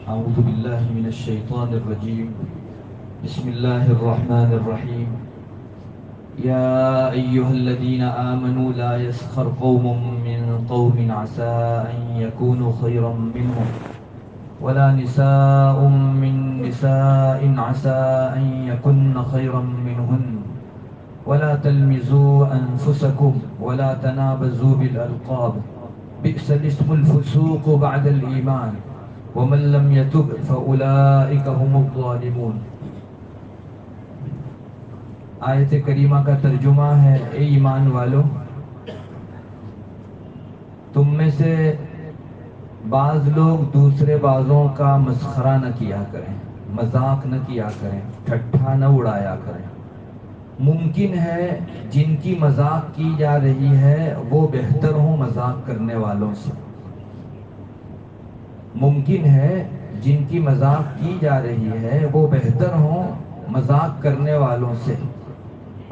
أعوذ بالله من الشيطان الرجيم. بسم الله الرحمن الرحيم. يا أيها الذين آمنوا لا يسخر قوم من قوم عسى أن يكونوا خيرا منهم ولا نساء من نساء عسى أن يكن خيرا منهن ولا تلمزوا أنفسكم ولا تنابزوا بالألقاب بئس الاسم الفسوق بعد الإيمان ومن لم يتب فأولئك هم الظالمون. آیت کریمہ کا ترجمہ ہے: اے ایمان والو، تم میں سے بعض لوگ دوسرے بعضوں کا مسخرہ نہ کیا کریں، مذاق نہ کیا کریں، ٹھٹھا نہ اڑایا کریں۔ ممکن ہے جن کی مذاق کی جا رہی ہے وہ بہتر ہوں مذاق کرنے والوں سے۔ ممکن ہے جن کی مذاق کی جا رہی ہے وہ بہتر ہوں مذاق کرنے والوں سے،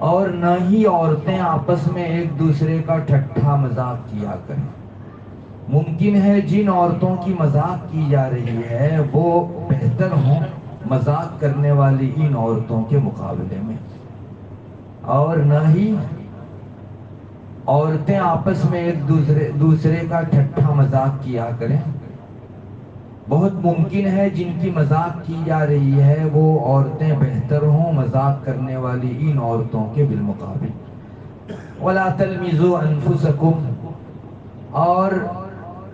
اور نہ ہی عورتیں آپس میں ایک دوسرے کا ٹھٹھا مذاق کیا کریں۔ ممکن ہے جن عورتوں کی مذاق کی جا رہی ہے وہ بہتر ہوں مذاق کرنے والی ان عورتوں کے مقابلے میں، اور نہ ہی عورتیں آپس میں ایک دوسرے کا ٹھٹھا مذاق کیا کریں۔ بہت ممکن ہے جن کی مذاق کی جا رہی ہے وہ عورتیں بہتر ہوں مذاق کرنے والی ان عورتوں کے بالمقابل۔ وَلَا تَلْمِزُوا أَنفُسَكُمْ، اور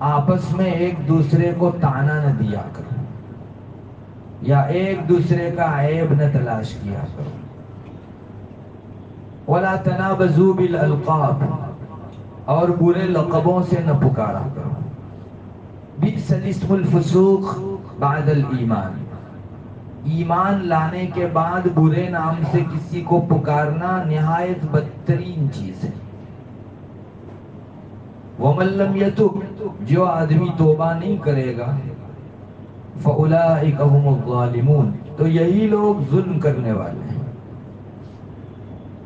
آپس میں ایک دوسرے کو طعنہ نہ دیا کرو یا ایک دوسرے کا عیب نہ تلاش کیا کرو۔ وَلَا تَنَابَزُوا بِالْأَلْقَابِ، اور برے لقبوں سے نہ پکارا کرو۔ بئس الاسم الفسوق بعد الایمان، ایمان لانے کے بعد برے نام سے کسی کو پکارنا نہایت بدترین چیز ہے۔ وَمَن لَّمْ يَتُبْ، جو آدمی توبہ نہیں کرے گا، فَأُولَٰئِكَ هُمُ الظَّالِمُونَ، تو یہی لوگ ظلم کرنے والے ہیں۔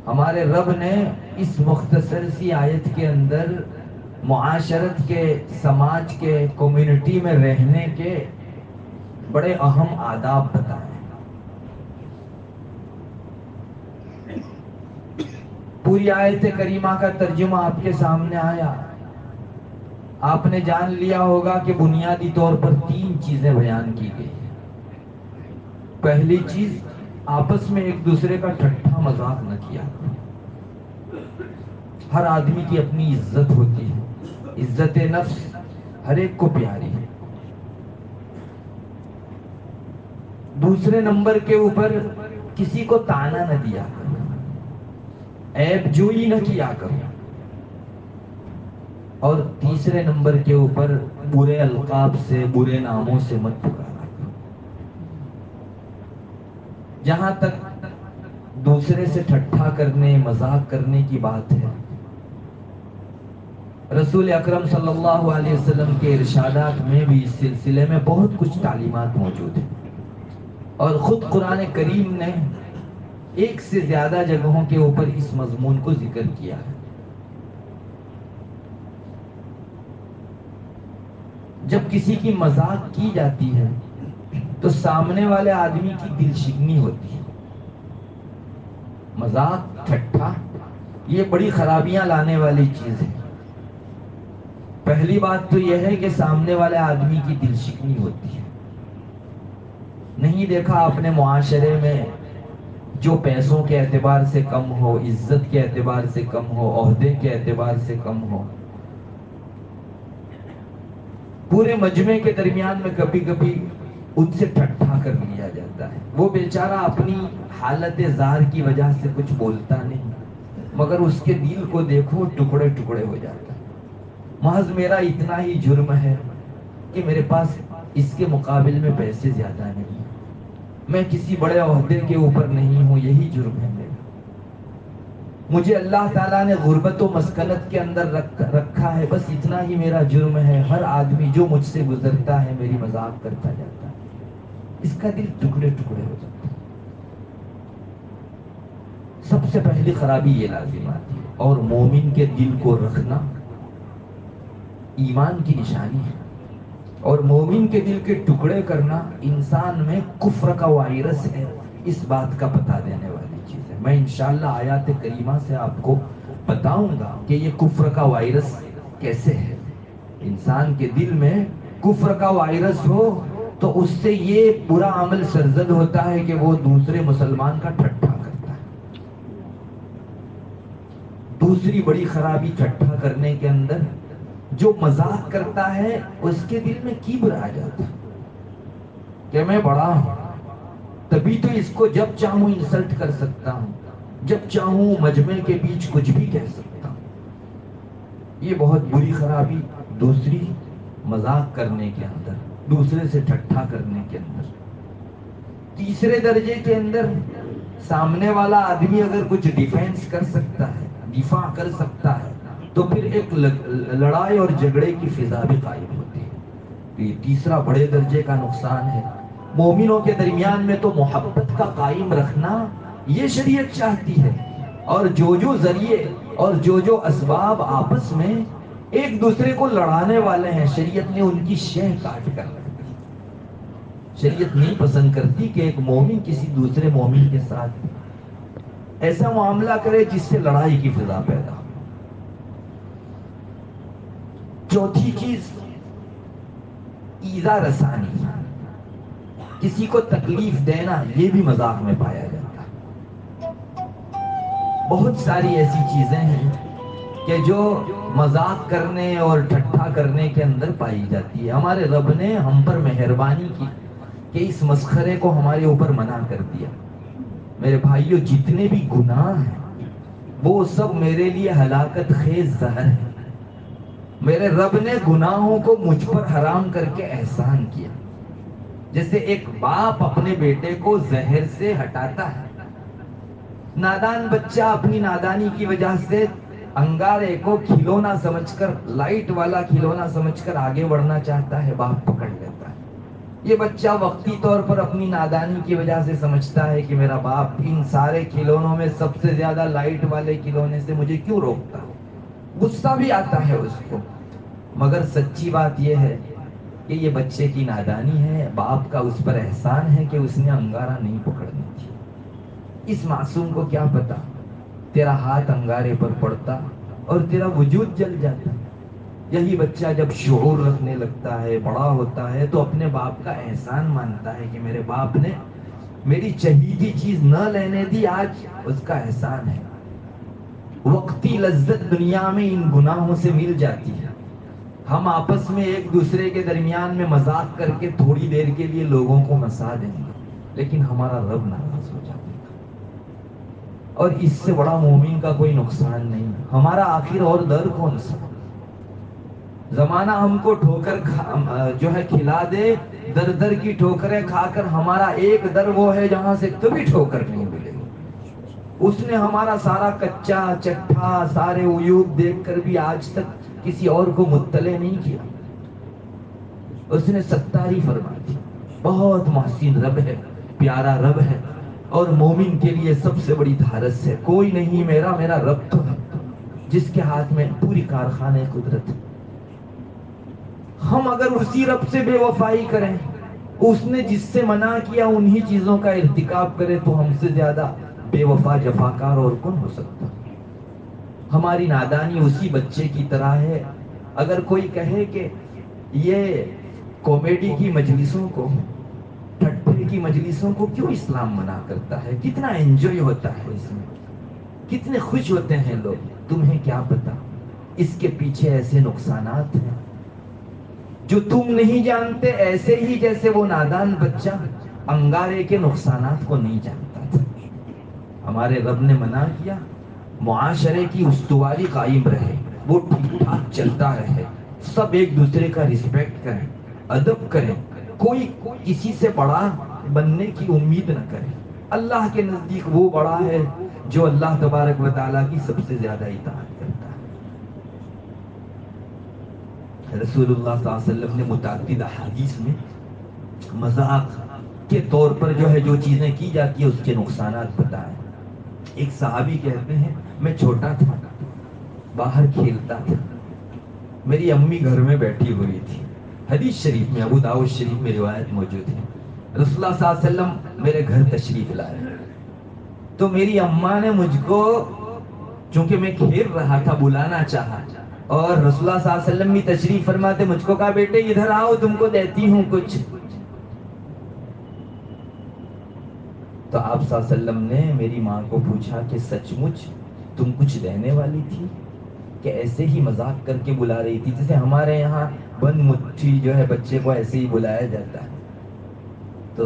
ہمارے رب نے اس مختصر سی آیت کے اندر معاشرت کے، سماج کے، کمیونٹی میں رہنے کے بڑے اہم آداب بتائے۔ پوری آیت کریمہ کا ترجمہ آپ کے سامنے آیا، آپ نے جان لیا ہوگا کہ بنیادی طور پر 3 چیزیں بیان کی گئی۔ پہلی چیز، آپس میں ایک دوسرے کا ٹھٹھا مذاق نہ کیا۔ ہر آدمی کی اپنی عزت ہوتی ہے، عزت نفس ہر ایک کو پیاری ہے۔ دوسرے نمبر کے اوپر کسی کو طعنہ نہ دیا کرو، عیب جوئی نہ کیا کرو، اور تیسرے نمبر کے اوپر برے القاب سے، برے ناموں سے مت پکارا کرو۔ جہاں تک دوسرے سے ٹھٹھا کرنے، مذاق کرنے کی بات ہے، رسول اکرم صلی اللہ علیہ وسلم کے ارشادات میں بھی اس سلسلے میں بہت کچھ تعلیمات موجود ہیں، اور خود قرآن کریم نے 1 سے زیادہ جگہوں کے اوپر اس مضمون کو ذکر کیا ہے۔ جب کسی کی مذاق کی جاتی ہے تو سامنے والے آدمی کی دل شکنی ہوتی ہے۔ مذاق، ٹھٹھا، یہ بڑی خرابیاں لانے والی چیز ہے۔ پہلی بات تو یہ ہے کہ سامنے والے آدمی کی دل شکنی ہوتی ہے۔ نہیں دیکھا آپ نے معاشرے میں جو پیسوں کے اعتبار سے کم ہو، عزت کے اعتبار سے کم ہو، عہدے کے اعتبار سے کم ہو، پورے مجمع کے درمیان میں کبھی کبھی ان سے ٹھٹھا کر لیا جاتا ہے۔ وہ بیچارہ اپنی حالت زار کی وجہ سے کچھ بولتا نہیں، مگر اس کے دل کو دیکھو ٹکڑے ٹکڑے ہو جاتا ہے۔ محض میرا اتنا ہی جرم ہے کہ میرے پاس اس کے مقابل میں پیسے زیادہ نہیں، میں کسی بڑے عہدے کے اوپر نہیں ہوں، یہی جرم ہے میرا۔ مجھے اللہ تعالیٰ نے غربت و مسکنت کے اندر رکھا ہے، بس اتنا ہی میرا جرم ہے۔ ہر آدمی جو مجھ سے گزرتا ہے میری مذاق کرتا جاتا ہے، اس کا دل ٹکڑے ٹکڑے ہو جاتا ہے۔ سب سے پہلی خرابی یہ لازم آتی ہے، اور مومن کے دل کو رکھنا ایمان کی نشانی ہے۔ اور مومن کے دل کے ٹکڑے کرنا انسان میں کفر کا وائرس ہے، اس بات کا پتہ دینے والی چیز ہے۔ میں انشاءاللہ آیات کریمہ سے آپ کو بتاؤں گا کہ یہ کفر کا وائرس کیسے ہے۔ انسان کے دل میں کفر کا وائرس ہو تو اس سے یہ برا عمل سرزد ہوتا ہے کہ وہ دوسرے مسلمان کا ٹھٹھا کرتا ہے۔ دوسری بڑی خرابی ٹھٹھا کرنے کے اندر، جو مذاق کرتا ہے اس کے دل میں کبر آ جاتا ہے کہ میں بڑا ہوں، تبھی تو اس کو جب چاہوں انسلٹ کر سکتا ہوں، جب چاہوں مجمع کے بیچ کچھ بھی کہہ سکتا ہوں۔ یہ بہت بری خرابی دوسری مذاق کرنے کے اندر، دوسرے سے ٹھٹھا کرنے کے اندر۔ تیسرے درجے کے اندر سامنے والا آدمی اگر کچھ ڈیفینس کر سکتا ہے، دفاع کر سکتا ہے، تو پھر ایک لڑائی اور جھگڑے کی فضا بھی قائم ہوتی ہے۔ تو یہ تیسرا بڑے درجے کا نقصان ہے۔ مومنوں کے درمیان میں تو محبت کا قائم رکھنا یہ شریعت چاہتی ہے، اور جو ذریعے اور جو اسباب آپس میں ایک دوسرے کو لڑانے والے ہیں، شریعت نے ان کی شہ کاٹ کر رکھ دی۔ شریعت نہیں پسند کرتی کہ ایک مومن کسی دوسرے مومن کے ساتھ ایسا معاملہ کرے جس سے لڑائی کی فضا پیدا ہو۔ چوتھی چیز ایذا رسانی، کسی کو تکلیف دینا، یہ بھی مذاق میں پایا جاتا ہے۔ بہت ساری ایسی چیزیں ہیں کہ جو مذاق کرنے اور ٹھٹھا کرنے کے اندر پائی جاتی ہے۔ ہمارے رب نے ہم پر مہربانی کی کہ اس مسخرے کو ہمارے اوپر منع کر دیا۔ میرے بھائیوں، جتنے بھی گناہ ہیں وہ سب میرے لیے ہلاکت خیز زہر ہے۔ میرے رب نے گناہوں کو مجھ پر حرام کر کے احسان کیا۔ جیسے ایک باپ اپنے بیٹے کو زہر سے ہٹاتا ہے، نادان بچہ اپنی نادانی کی وجہ سے انگارے کو کھلونا سمجھ کر، لائٹ والا کھلونا سمجھ کر آگے بڑھنا چاہتا ہے، باپ پکڑ لیتا ہے۔ یہ بچہ وقتی طور پر اپنی نادانی کی وجہ سے سمجھتا ہے کہ میرا باپ ان سارے کھلونوں میں سب سے زیادہ لائٹ والے کھلونے سے مجھے کیوں روکتا ہے۔ غصہ بھی آتا ہے اس کو، مگر سچی بات یہ ہے کہ یہ بچے کی نادانی ہے، باپ کا اس پر احسان ہے کہ اس نے انگارہ نہیں پکڑنی تھی۔ اس معصوم کو کیا پتا تیرا ہاتھ انگارے پر پڑتا اور تیرا وجود جل جاتا۔ یہی بچہ جب شعور رکھنے لگتا ہے، بڑا ہوتا ہے، تو اپنے باپ کا احسان مانتا ہے کہ میرے باپ نے میری چہیتی چیز نہ لینے دی، آج اس کا احسان ہے۔ وقتی لذت دنیا میں ان گناہوں سے مل جاتی ہے۔ ہم آپس میں ایک دوسرے کے درمیان میں مذاق کر کے تھوڑی دیر کے لیے لوگوں کو ہنسا دیں گے، لیکن ہمارا رب ناراض ہو جاتا ہے، اور اس سے بڑا مومن کا کوئی نقصان نہیں۔ ہمارا آخر اور در کون سا؟ زمانہ ہم کو ٹھوکر جو ہے کھلا دے، در در کی ٹھوکریں کھا کر، ہمارا ایک در وہ ہے جہاں سے کبھی ٹھوکر نہیں ملے گی۔ اس نے ہمارا سارا کچا چٹھا، سارے عیوب دیکھ کر بھی آج تک کسی اور کو مطلع نہیں کیا۔ اس نے ستاری فرما دی۔ بہت محسن رب ہے، پیارا رب ہے، اور مومن کے لیے سب سے بڑی دھارس ہے، کوئی نہیں میرا رب تو ہے، جس کے ہاتھ میں پوری کارخانے قدرت ہے۔ ہم اگر اسی رب سے بے وفائی کریں، اس نے جس سے منع کیا انہی چیزوں کا ارتکاب کرے، تو ہم سے زیادہ بے وفا جفاکار اور کون ہو سکتا؟ ہماری نادانی اسی بچے کی طرح ہے۔ اگر کوئی کہے کہ یہ کامیڈی کی مجلسوں کو، ٹھٹھے کی مجلسوں کو کیوں اسلام منع کرتا ہے، کتنا انجوائے ہوتا ہے اس میں، کتنے خوش ہوتے ہیں لوگ، تمہیں کیا پتا اس کے پیچھے ایسے نقصانات ہیں جو تم نہیں جانتے، ایسے ہی جیسے وہ نادان بچہ انگارے کے نقصانات کو نہیں جانتا تھا۔ ہمارے رب نے منع کیا، معاشرے کی استواری قائم رہے، وہ ٹھیک ٹھاک چلتا رہے، سب ایک دوسرے کا رسپیکٹ کریں، ادب کریں، کوئی کسی سے بڑا بننے کی امید نہ کرے۔ اللہ کے نزدیک وہ بڑا ہے جو اللہ تبارک و تعالیٰ کی سب سے زیادہ اطاعت کرتا ہے۔ رسول اللہ صلی اللہ علیہ وسلم نے متعدد احادیث میں مذاق کے طور پر جو ہے جو چیزیں کی جاتی ہیں اس کے نقصانات بتائے۔ ایک صحابی کہتے ہیں میں چھوٹا تھا، باہر کھیلتا تھا، میری امی گھر میں بیٹھی ہوئی تھی، حدیث شریف میں، ابو داؤد شریف میں روایت موجود ہے، رسول اللہ صلی اللہ علیہ وسلم میرے گھر تشریف لائے تو میری اماں نے مجھ کو، چونکہ میں کھیل رہا تھا، بلانا چاہا، اور رسول اللہ صلی اللہ علیہ وسلم بھی تشریف فرماتے، مجھ کو کہا بیٹے ادھر آؤ تم کو دیتی ہوں کچھ. تو آپ صلی اللہ علیہ وسلم نے میری ماں کو پوچھا کہ سچ مچ تم کچھ دینے والی تھی کہ ایسے ہی مذاق کر کے بلا رہی تھی؟ جیسے ہمارے یہاں بند مٹھی جو ہے بچے کو ایسے ہی بلایا جاتا ہے. تو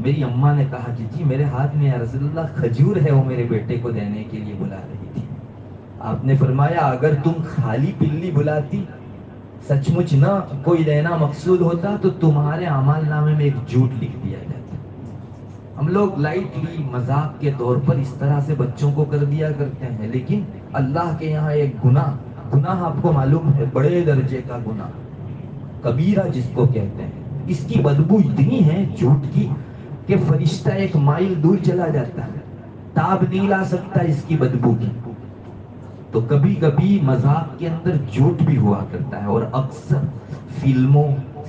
میری اماں نے کہا کہ جی میرے ہاتھ میں یا رسول اللہ کھجور ہے، وہ میرے بیٹے کو دینے کے لیے بلا رہی تھی. آپ نے فرمایا اگر تم خالی پلی بلاتی، سچ مچ نہ کوئی لینا مقصود ہوتا، تو تمہارے اعمال نامے میں ایک جھوٹ لکھ دیا جاتا. ہم لوگ لائٹلی مذاق کے طور پر اس طرح سے بچوں کو کر دیا کرتے ہیں، لیکن اللہ کے یہاں ایک گناہ آپ کو معلوم ہے، بڑے درجے کا گناہ، کبیرہ جس کو کہتے ہیں. اس کی بدبو اتنی ہے جھوٹ کی کہ فرشتہ ایک مائل دور چلا جاتا ہے، تاب نہیں لا سکتا اس کی بدبو کی. تو کبھی کبھی مذاق کے اندر جھوٹ بھی ہوا کرتا ہے، اور اکثر فلموں،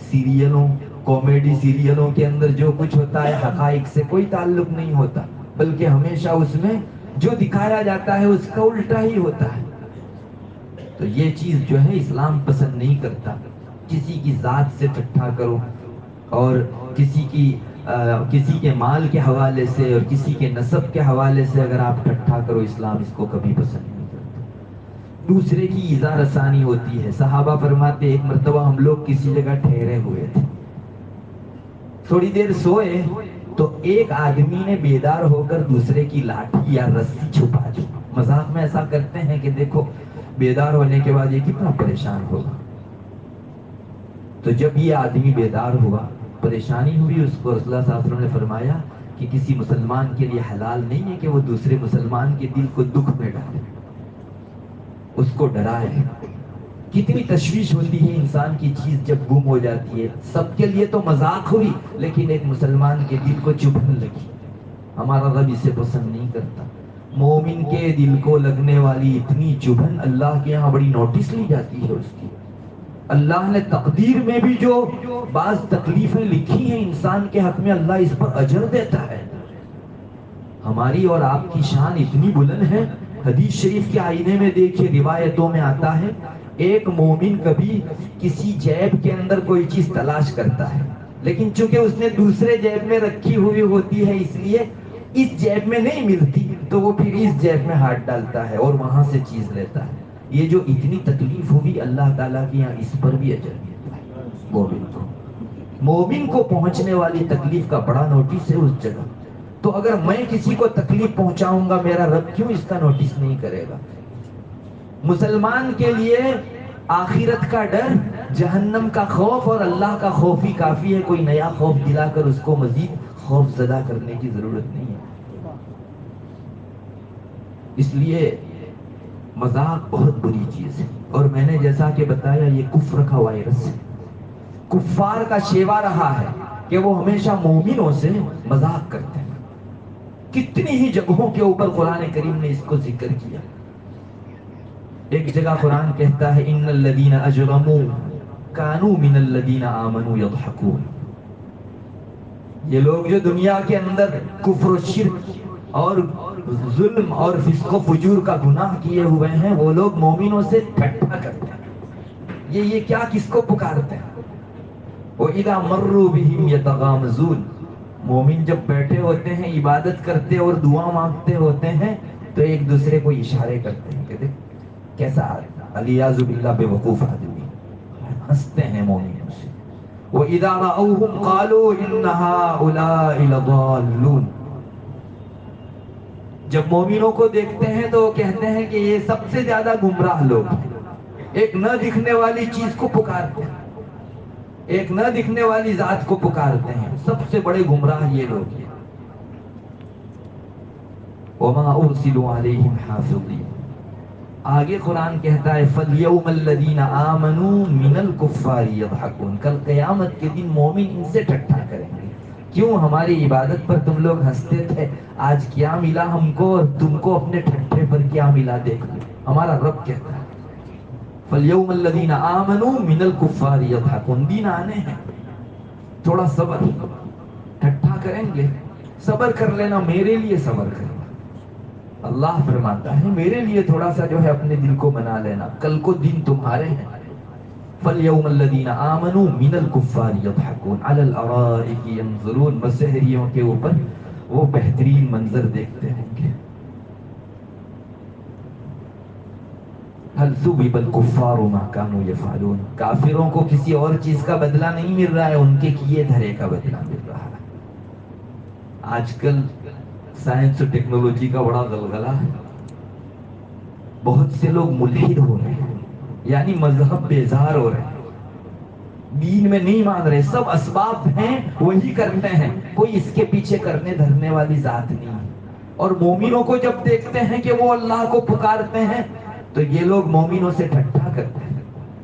سیریلوں، کامیڈی سیریلوں کے اندر جو کچھ ہوتا ہے حقائق سے کوئی تعلق نہیں ہوتا، بلکہ ہمیشہ اس میں جو دکھایا جاتا ہے اس کا الٹا ہی ہوتا ہے. تو یہ چیز جو ہے اسلام پسند نہیں کرتا. کسی کی ذات سے ٹھٹھا کرو، اور کسی کے مال کے حوالے سے اور کسی کے نسب کے حوالے سے اگر آپ ٹھٹھا کرو، اسلام اس کو کبھی پسند نہیں کرتا. دوسرے کی ایذا رسانی ہوتی ہے. صحابہ فرماتے ایک مرتبہ ہم لوگ کسی جگہ ٹھہرے ہوئے تھے، تھوڑی دیر سوئے تو ایک آدمی نے بیدار ہو کر دوسرے کی لاٹھی یا رسی چھپا دی. مذاق میں ایسا کرتے ہیں کہ دیکھو بیدار ہونے کے بعد یہ کتنا پریشان ہوگا. تو جب یہ آدمی بیدار ہوا، پریشانی ہوئی اس کو، رسول اللہ صلی اللہ علیہ وسلم نے فرمایا کہ کسی مسلمان کے لیے حلال نہیں ہے کہ وہ دوسرے مسلمان کے دل کو دکھ میں ڈالے، اس کو ڈرائے. کتنی تشویش ہوتی ہے انسان کی چیز جب گم ہو جاتی ہے. سب کے لیے تو مذاق ہوئی، لیکن ایک مسلمان کے دل کو چبھنے لگی. ہمارا رب اسے پسند نہیں کرتا. مومن کے دل کو لگنے والی اتنی چبھن اللہ کے یہاں بڑی نوٹس لی جاتی ہے اس کی. اللہ نے تقدیر میں بھی جو بعض تکلیفیں لکھی ہیں انسان کے حق میں، اللہ اس پر اجر دیتا ہے. ہماری اور آپ کی شان اتنی بلند ہے. حدیث شریف کے آئینے میں دیکھیے، روایتوں میں آتا ہے ایک مومن کبھی کسی جیب کے اندر کوئی چیز تلاش کرتا ہے، لیکن چونکہ اس نے دوسرے جیب میں رکھی ہوئی ہوتی ہے اس لیے اس جیب میں نہیں ملتی، تو وہ پھر اس جیب میں ہاتھ ڈالتا ہے اور وہاں سے چیز لیتا ہے. یہ جو اتنی تکلیف ہوگی اللہ تعالیٰ کی یہاں اس پر بھی اجر ملتا ہے. مومن کو پہنچنے والی تکلیف کا بڑا نوٹس ہے اس جگہ. تو اگر میں کسی کو تکلیف پہنچاؤں گا، میرا رب کیوں اس کا نوٹس نہیں کرے گا؟ مسلمان کے لیے آخرت کا ڈر، جہنم کا خوف اور اللہ کا خوف ہی کافی ہے. کوئی نیا خوف دلا کر اس کو مزید خوف زدہ کرنے کی ضرورت نہیں ہے. اس لیے مذاق بہت بری چیز ہے، اور میں نے جیسا کہ بتایا یہ کفر کا وائرس ہے. کفار کا شیوا رہا ہے کہ وہ ہمیشہ مومنوں سے مذاق کرتے ہیں. کتنی ہی جگہوں کے اوپر قرآن کریم نے اس کو ذکر کیا. ایک جگہ قرآن کہتا ہے ان الذین اجرموا کانوا من الذین آمنوا یضحکون. یہ لوگ جو دنیا کے اندر کفر و شرک اور ظلم اور فسق و فجور کا گناہ کیے ہوئے ہیں، وہ لوگ مومنوں سے ٹھٹھا کرتے ہیں. یہ کیا کس کو پکارتے ہیں؟ وَإِذَا مَرُّوا بِهِمْ يَتَغَامَزُونَ. مومن جب بیٹھے ہوتے ہیں عبادت کرتے اور دعا مانگتے ہوتے ہیں تو ایک دوسرے کو اشارے کرتے ہیں کہ دیکھ کیسا علیاذ باللہ بے وقوف آدمی. ہنستے ہیں مومنوں سے. وَإِذَا رَأَوْهُمْ قَالُوا إِنَّ هَؤُلَاءِ لَضَالُّونَ. جب مومنوں کو دیکھتے ہیں تو وہ کہتے ہیں کہ یہ سب سے زیادہ گمراہ لوگ ہیں. ایک نہ دکھنے والی چیز کو پکارتے ہیں، ایک نہ دکھنے والی ذات کو پکارتے ہیں. سب سے بڑے گمراہ یہ لوگ ہیں. وَمَا أُرْسِلُوا عَلَيْهِمْ حَافِظِينَ. آگے قرآن کہتا ہے فَالْيَوْمَ الَّذِينَ آمَنُوا مِنَ الْكُفَّارِ يَضْحَكُونَ. کل قیامت کے دن مومن ان سے ٹھٹھا کریں گے. کیوں ہماری عبادت پر تم لوگ ہنستے تھے، آج کیا ملا ہم کو اور تم کو اپنے ٹھٹھے پر کیا ملا دیکھ لو. ہمارا رب کہتا ہے فَالْيَوْمَ الَّذِينَ آمَنُوا مِنَ الْكُفَّارِ يَضْحَكُونَ، دین آنے ہیں، تھوڑا صبر، ٹھٹھا کریں گے، صبر کر لینا، میرے لیے صبر کرنا۔ اللہ فرماتا ہے میرے لیے تھوڑا سا جو ہے اپنے دل کو بنا لینا، کل کو دن تمہارے ہیں۔ فَالْيَوْمَ الَّذِينَ آمَنُوا مِنَ الْكُفَّارِ يَضْحَكُونَ عَلَى الْأَرَائِكِ يَنظُرُونَ، مسحریوں کے اوپر وہ بہترین منظر دیکھتے ہیں کہ هل ثوب الكفار ما كانوا يفعلون، کافروں کو کسی اور چیز کا بدلہ نہیں مل رہا ہے، ان کے کیے دھرے کا بدلہ مل رہا ہے۔ آج کل سائنس اور ٹیکنالوجی کا بڑا غلغلہ ہے، بہت سے لوگ ملحد ہو رہے ہیں، یعنی مذہب بیزار ہو رہے ہیں، دین میں نہیں مان رہے، سب اسباب ہیں وہی کرتے ہیں، کوئی اس کے پیچھے کرنے دھرنے والی ذات نہیں ہے۔ اور مومنوں کو جب دیکھتے ہیں کہ وہ اللہ کو پکارتے ہیں تو یہ لوگ مومنوں سے ٹھٹھا کرتے ہیں۔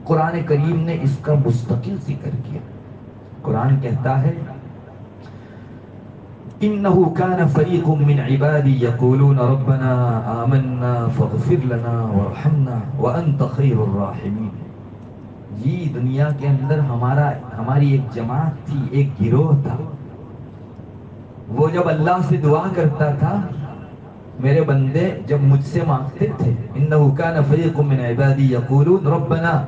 قرآن کریم نے اس کا مستقل ذکر کیا۔ قرآن کہتا ہے إِنَّهُ كَانَ فَرِيقٌ مِّنْ عِبَادِي يَقُولُونَ رَبَّنَا آمَنَّا فَاغْفِرْ لَنَا وَارْحَمْنَا وَأَنْتَ خَيْرُ الرَّاحِمِينَ۔ جی دنیا کے اندر ہماری ایک جماعت تھی، ایک گروہ تھا، وہ جب اللہ سے دعا کرتا تھا، میرے بندے جب مجھ سے مانگتے تھے، إِنَّهُ كَانَ فَرِيقٌ مِّنْ عِبَادِي يَقُولُونَ رَبَّنَا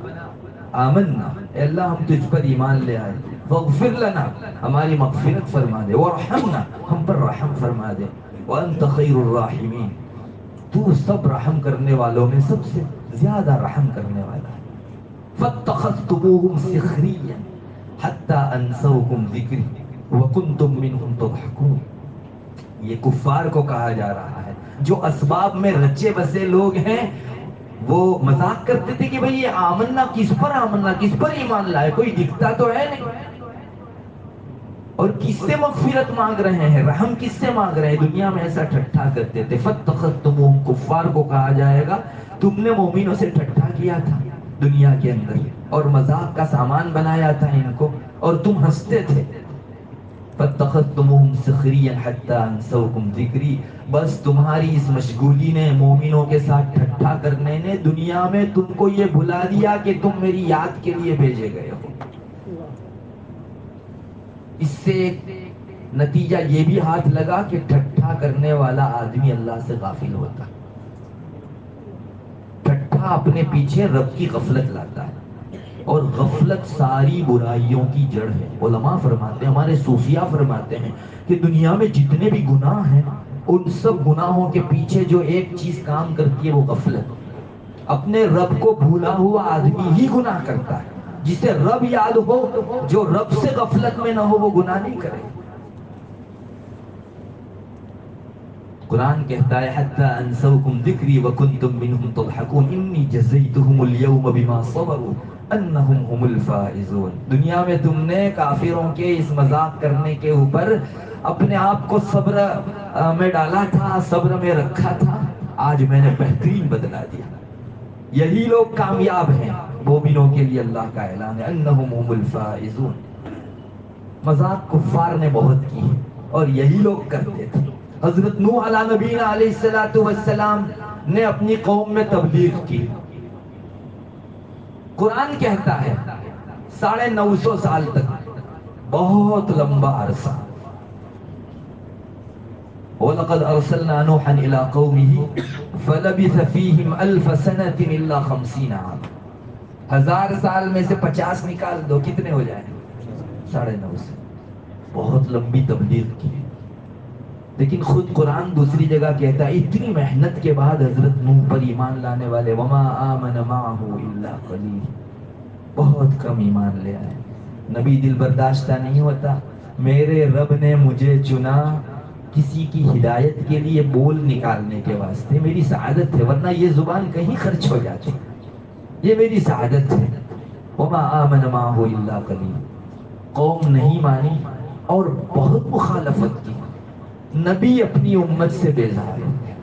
آمَنَّا، اے اللہ ہم تجھ پر ایمان لے آئے، فاغفر لنا، ہماری مغفرت فرما دے، وارحمنا، ہم پر رحم فرما دے، وانت خیر الراحمین، تو سب رحم کرنے والوں میں سب سے زیادہ رحم کرنے والا ہے۔ فاتخذتموہم سخریا حتی انسوکم ذکری وکنتم منہم تضحکون۔ یہ کفار کو کہا جا رہا ہے، جو اسباب میں رچے بسے لوگ ہیں، وہ مذاق کرتے تھے کہ بھئی یہ آمنا کس پر ایمان لائے، کوئی دکھتا تو ہے نہیں، اور کس سے مغفرت مانگ رہے ہیں، رحم کس سے مانگ رہے ہیں، دنیا میں ایسا ٹھٹھا کرتے تھے۔ فاتخذتموہم، کفار کو کہا جائے گا تم نے مومنوں سے ٹھٹھا کیا تھا دنیا کے اندر، اور مذاق کا سامان بنایا تھا ان کو، اور تم ہنستے تھے۔ فاتخذتموہم سخریا حتی انسوکم ذکری، بس تمہاری اس مشغولی نے، مومنوں کے ساتھ ٹھٹھا کرنے نے، دنیا میں تم کو یہ بھلا دیا کہ تم میری یاد کے لیے بھیجے گئے ہو۔ اس سے ایک نتیجہ یہ بھی ہاتھ لگا کہ ٹھٹھا کرنے والا آدمی اللہ سے غافل ہوتا، ٹھٹھا اپنے پیچھے رب کی غفلت لاتا ہے، اور غفلت ساری برائیوں کی جڑ ہے۔ علماء فرماتے ہیں، ہمارے صوفیاء فرماتے ہیں کہ دنیا میں جتنے بھی گناہ ہیں، ان سب گناہوں کے پیچھے جو ایک چیز کام کرتی ہے وہ غفلت۔ اپنے رب کو بھولا ہوا آدمی ہی گناہ کرتا ہے، جسے رب یاد ہو، جو رب سے غفلت میں نہ ہو وہ گناہ نہیں کرے۔ قرآن کہتا ہے حتی انسوکم ذکری وکنتم منہم تضحکون انی جزیتہم اليوم بما صبروا انہم هم الفائزون۔ دنیا میں تم نے کافروں کے اس مذاق کرنے کے اوپر اپنے آپ کو صبر میں ڈالا تھا، صبر میں رکھا تھا، آج میں نے بہترین بدلا دیا۔ یہی لوگ کامیاب ہیں، مومنوں کے لیے اللہ کا اعلان ہے انہم هم الفائزون۔ مذاق کفار نے بہت کی اور یہی لوگ کرتے تھے۔ حضرت نوح علیہ نبینا علیہ السلام نے اپنی قوم میں تبلیغ کی۔ قرآن کہتا ہے 950 سال تک، بہت لمبا عرصہ۔ وَلَقَدْ أَرْسَلْنَا نُوحًا إِلَىٰ قَوْمِهِ فَلَبِثَ فِيهِمْ أَلْفَ سَنَةٍ إِلَّا 50 عَامًا۔ 1000 سال میں سے 50 نکال دو، کتنے ہو جائیں؟ 950۔ بہت لمبی تبلیغ کی، لیکن خود قرآن دوسری جگہ کہتا ہے اتنی محنت کے بعد حضرت نوح پر ایمان لانے والے وَمَا آمَنَ مَعَهُ إِلَّا قَلِيلٌ، بہت کم ایمان لے آئے۔ نبی دل برداشتہ نہیں ہوتا، میرے رب نے مجھے چنا کسی کی ہدایت کے لیے بول نکالنے کے واسطے، میری سعادت ہے، ورنہ یہ زبان کہیں خرچ ہو جاتی، یہ میری سعادت ہے۔ وَمَا آمَنَ مَعَهُ إِلَّا قَلِيلٌ، قوم نہیں مانی اور بہت مخالفت کی۔ نبی اپنی امت سے بیزار ہے۔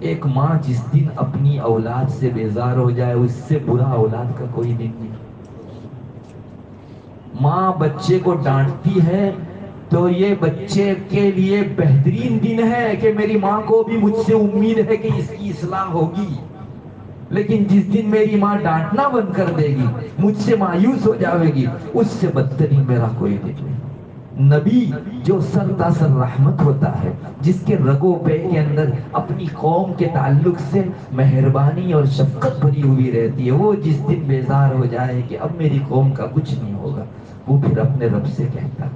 ایک ماں جس دن اپنی اولاد سے بیزار ہو جائے، اس سے برا اولاد کا کوئی دن نہیں۔ ماں بچے کو ڈانٹتی ہے تو یہ بچے کے لیے بہترین دن ہے کہ میری ماں کو بھی مجھ سے امید ہے کہ اس کی اصلاح ہوگی۔ لیکن جس دن میری ماں ڈانٹنا بند کر دے گی، مجھ سے مایوس ہو جاوے گی، اس سے بدترین میرا کوئی دن نہیں۔ نبی جو سر تاسر رحمت ہوتا ہے، جس کے رگو پے کے اندر اپنی قوم کے تعلق سے مہربانی اور شفقت بھری ہوئی رہتی ہے، وہ جس دن بیزار ہو جائے کہ اب میری قوم کا کچھ نہیں ہوگا، وہ پھر اپنے رب سے کہتا ہے۔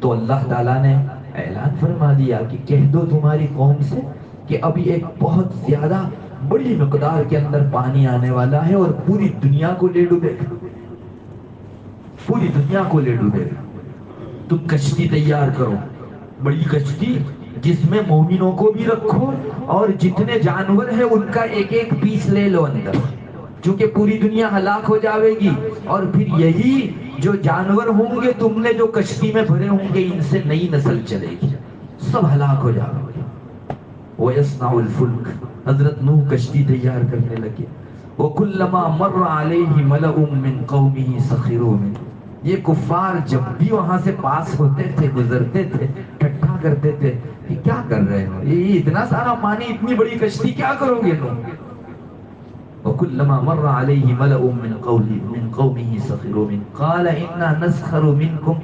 تو اللہ تعالیٰ نے اعلان فرما دیا کہ کہہ دو تمہاری قوم سے کہ ابھی ایک بہت زیادہ بڑی مقدار کے اندر پانی آنے والا ہے اور پوری دنیا کو لے ڈوبے گا، پوری دنیا کو لے ڈوبے گا۔ تم کشتی تیار کرو، بڑی کشتی جس میں مومنوں کو بھی رکھو اور جتنے جانور ہیں ان کا ایک ایک پیس لے لو اندر، چونکہ پوری دنیا ہلاک ہو جاوے گی، اور پھر یہی جو جانور ہوں گے تم نے جو کشتی میں بھرے ہوں گے، ان سے نئی نسل چلے گی، سب ہلاک ہو جاوے گی۔ وَيَصْنَعُ الْفُلْكَ، حضرت نوح کشتی تیار کرنے لگے۔ وَكُلَّمَا مَرَّ عَلَيْهِ مَلَأٌ مِّن قَوْمِهِ سَخِرُوا مِنْهُ، یہ کفار جب بھی وہاں سے پاس ہوتے تھے، گزرتے تھے، ٹھٹھا کرتے تھے کہ کیا کر رہے ہو، یہ اتنا سارا پانی، اتنی بڑی کشتی کیا کرو گے تم؟ وَكُلَّمَا مَرَّ عَلَيْهِ مَلَأٌ مِّن قَوْمِهِ سَخِرُوا مِنْهُ قَالَ إِنَّا نَسْخَرُ مِنْكُمْ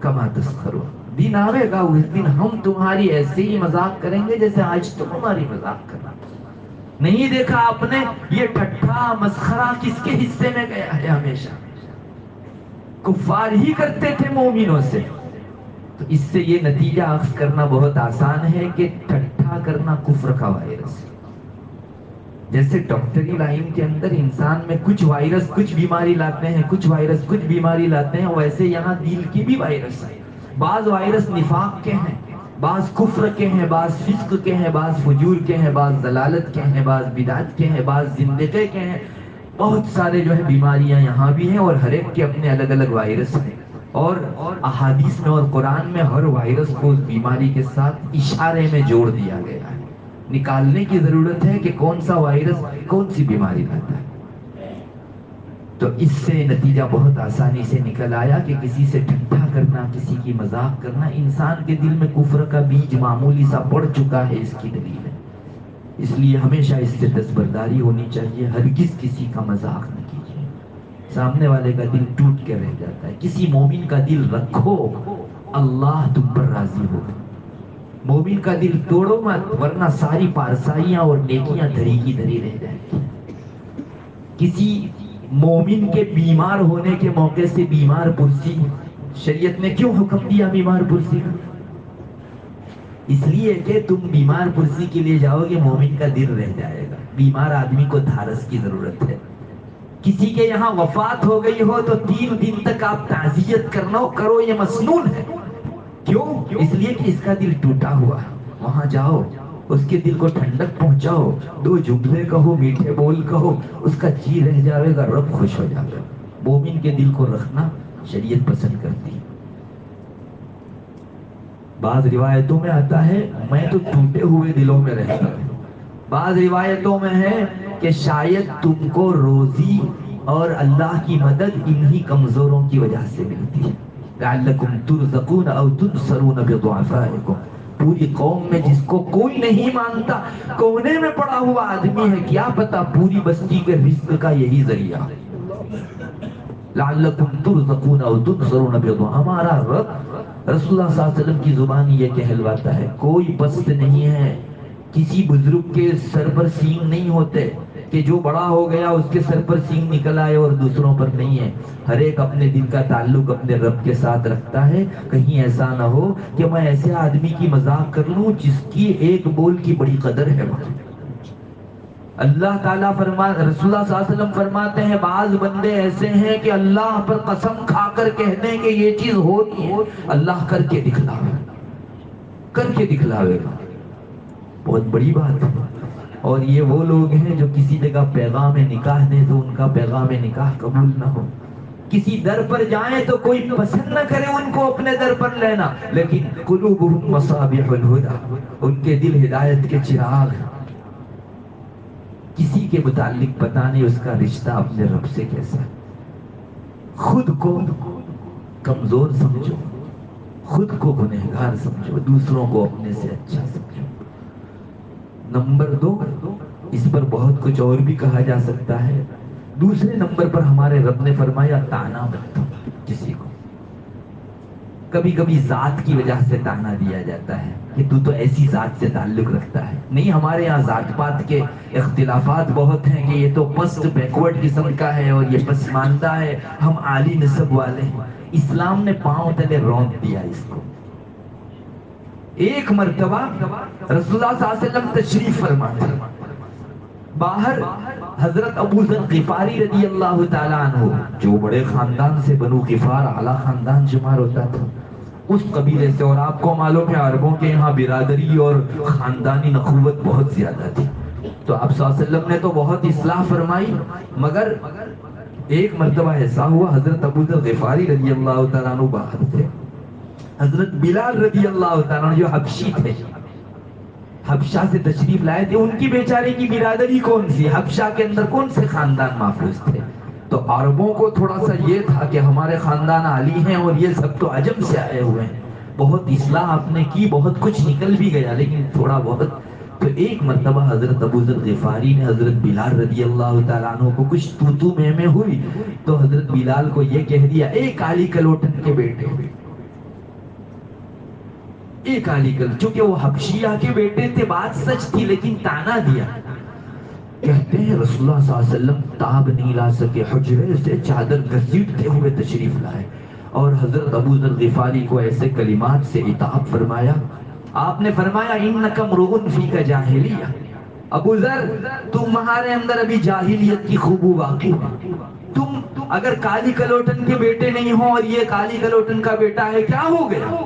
كَمَا تَسْخَرُونَ، دن آئے گا اس دن ہم تمہاری ایسے ہی مذاق کریں گے جیسے آج تم ہماری مذاق کرنا۔ نہیں دیکھا آپ نے یہ ٹھٹھا مسخرہ کس کے حصے میں گیا ہے؟ ہمیشہ کفار ہی کرتے تھے مومنوں سے۔ تو اس سے یہ نتیجہ اخذ کرنا بہت آسان ہے کہ ٹھٹھا کرنا کفر کا وائرس ہے۔ جیسے ڈاکٹری لائن کے اندر انسان میں کچھ وائرس کچھ بیماری لاتے ہیں، کچھ وائرس کچھ بیماری لاتے ہیں، ویسے یہاں دل کی بھی وائرس ہے۔ بعض وائرس نفاق کے ہیں، بعض کفر کے ہیں، بعض فسق کے ہیں، بعض فجور کے ہیں، بعض ضلالت کے ہیں، بعض بدعت کے ہیں، بعض زندگی کے ہیں، بہت سارے جو ہے بیماریاں یہاں بھی ہیں، اور ہر ایک کے اپنے الگ الگ وائرس ہیں۔ اور احادیث میں اور قرآن میں ہر وائرس کو اس بیماری کے ساتھ اشارے میں جوڑ دیا گیا ہے۔ نکالنے کی ضرورت ہے کہ کون سا وائرس کون سی بیماری لاتا ہے۔ تو اس سے نتیجہ بہت آسانی سے نکل آیا کہ کسی سے ٹھٹھا کرنا، کسی کی مذاق کرنا، انسان کے دل میں کفر کا بیج معمولی سا پڑ چکا ہے، اس کی دلیل ہے۔ اس لیے ہمیشہ اس سے دستبرداری ہونی چاہیے، ہرگز کسی کا مذاق نہ کیجیے، سامنے والے کا دل ٹوٹ کے رہ جاتا ہے۔ کسی مومن کا دل رکھو، اللہ تم پر راضی ہوگا۔ مومن کا دل توڑو مت، ورنہ ساری پارسائیاں اور نیکیاں دھری کی دھری رہ جائیں گی۔ کسی مومن کے بیمار ہونے کے موقع سے بیمار پرسی، شریعت نے کیوں حکم دیا بیمار پرسی کا؟ اس لیے کہ تم بیمار پرسی کے لیے جاؤ گے، مومن کا دل رہ جائے گا۔ بیمار آدمی کو دھارس کی ضرورت ہے۔ کسی کے یہاں وفات ہو گئی ہو تو 3 دن تک آپ تعزیت کرنا کرو، یہ مسنون ہے۔ کیوں؟ اس لیے کہ اس کا دل ٹوٹا ہوا ہے، وہاں جاؤ، اس کے دل کو ٹھنڈک پہنچاؤ، 2 جملے کہو، میٹھے بول کہو، اس کا جی رہ جاوے گا، رب خوش ہو جاوے گا۔ مومن کے دل کو رکھنا شریعت پسند کرتی ہے۔ بعض روایتوں میں آتا ہے میں تو ٹوٹے ہوئے دلوں میں رہتا ہوں، بعض روایتوں میں ہے کہ شاید تم کو روزی اور اللہ کی مدد انہی کمزوروں کی وجہ سے ملتی ہے۔ لعلکم ترزقون او تنصرون بضعفائکم، پوری قوم میں جس کو کوئی نہیں مانتا، کونے میں پڑا ہوا آدمی ہے، کیا پتا پوری بستی کے رزق کا یہی ذریعہ۔ لعلکم ترزقون او تنصرون بضعفائکم، ہمارا رب رسول اللہ صلی اللہ علیہ وسلم کی زبان یہ کہلواتا ہے، کوئی پست نہیں ہے، کسی بزرگ کے سر پر سینگ نہیں ہوتے کہ جو بڑا ہو گیا اس کے سر پر سینگ نکل آئے اور دوسروں پر نہیں ہے۔ ہر ایک اپنے دل کا تعلق اپنے رب کے ساتھ رکھتا ہے۔ کہیں ایسا نہ ہو کہ میں ایسے آدمی کی مذاق کر لوں جس کی ایک بول کی بڑی قدر ہے۔ اللہ تعالیٰ رسول اللہ صلی اللہ علیہ وسلم فرماتے ہیں بعض بندے ایسے ہیں کہ اللہ پر قسم کھا کر کہتے ہیں کہ یہ چیز ہوتی ہے، اللہ کر کے دکھلاوے گا، بہت بڑی بات ہے۔ اور یہ وہ لوگ ہیں جو کسی جگہ پیغام نکاح دیں تو ان کا پیغام نکاح قبول نہ ہو، کسی در پر جائیں تو کوئی پسند نہ کرے ان کو اپنے در پر لینا، لیکن قلوبہم مصابیح الہدی، ان کے دل ہدایت کے چراغ ہیں۔ کسی کے متعلق پتہ نہیں اس کا رشتہ اپنے رب سے کیسا ہے۔ خود کو کمزور سمجھو، خود کو گنہگار سمجھو، دوسروں کو اپنے سے اچھا سمجھو۔ نمبر 2، اس پر بہت کچھ اور بھی کہا جا سکتا ہے. دوسرے نمبر پر ہمارے رب نے فرمایا تانا مت دو کسی کو. کبھی کبھی ذات کی وجہ سے تانا دیا جاتا ہے کہ تو ایسی ذات سے تعلق رکھتا ہے. نہیں، ہمارے یہاں ذات پات کے اختلافات بہت ہیں کہ یہ تو پست بیکورڈ قسم کا ہے اور یہ پسماندہ ہے، ہم عالی نسب والے ہیں. اسلام نے پاؤں تلے رونق دیا اس کو. ایک مرتبہ رسول اللہ صلی اللہ علیہ وسلم تشریف فرما تھے. باہر حضرت ابو ذر غفاری رضی اللہ تعالیٰ عنہ، جو بڑے خاندان سے بنو غفار اعلیٰ خاندان شمار ہوتا تھا، اس قبیلے سے، اور آپ کو معلوم ہے عربوں کے یہاں برادری اور خاندانی نخوت بہت زیادہ تھی. تو آپ صلی اللہ علیہ وسلم نے تو بہت اصلاح فرمائی، مگر ایک مرتبہ ایسا ہوا حضرت ابو ذر غفاری رضی اللہ تعالیٰ عنہ باہر تھے. حضرت بلال رضی اللہ تعالیٰ عنہ جو حبشی تھے، حبشہ سے تشریف لائے تھے. ان کی بیچارے کی برادری کون سی، حبشہ کے اندر کون سے خاندان محفوظ تھے؟ تو عربوں کو تھوڑا سا یہ تھا کہ ہمارے خاندان عالی ہیں اور یہ سب تو عجم سے آئے ہوئے ہیں. بہت اصلاح آپ نے کی، بہت کچھ نکل بھی گیا، لیکن تھوڑا بہت. تو ایک مرتبہ حضرت ابو ذر غفاری نے حضرت بلال رضی اللہ تعالیٰ عنہ کو کچھ تو میں ہوئی تو حضرت بلال کو یہ کہہ دیا، اے کالی کلوٹن کے بیٹے، ایک علی کل. چونکہ وہ حبشیہ کے بیٹے تھے، بات سچ تھی، لیکن تانا دیا. کہتے ہیں رسول اللہ صلی اللہ علیہ وسلم تاب نہیں لا سکے، حجرے سے چادر گھسیٹتے ہوئے تشریف لائے اور حضرت ابو ذر غفاری کو ایسے کلمات سے عتاب فرمایا. آپ نے فرمایا انک امرؤ فیک جاہلیہ، ابو ذر تمہارے اندر ابھی جاہلیت کی خوبو باقی ہے. تم اگر کالی کلوٹن کے بیٹے نہیں ہو اور یہ کالی کلوٹن کا بیٹا ہے، کیا ہو گیا؟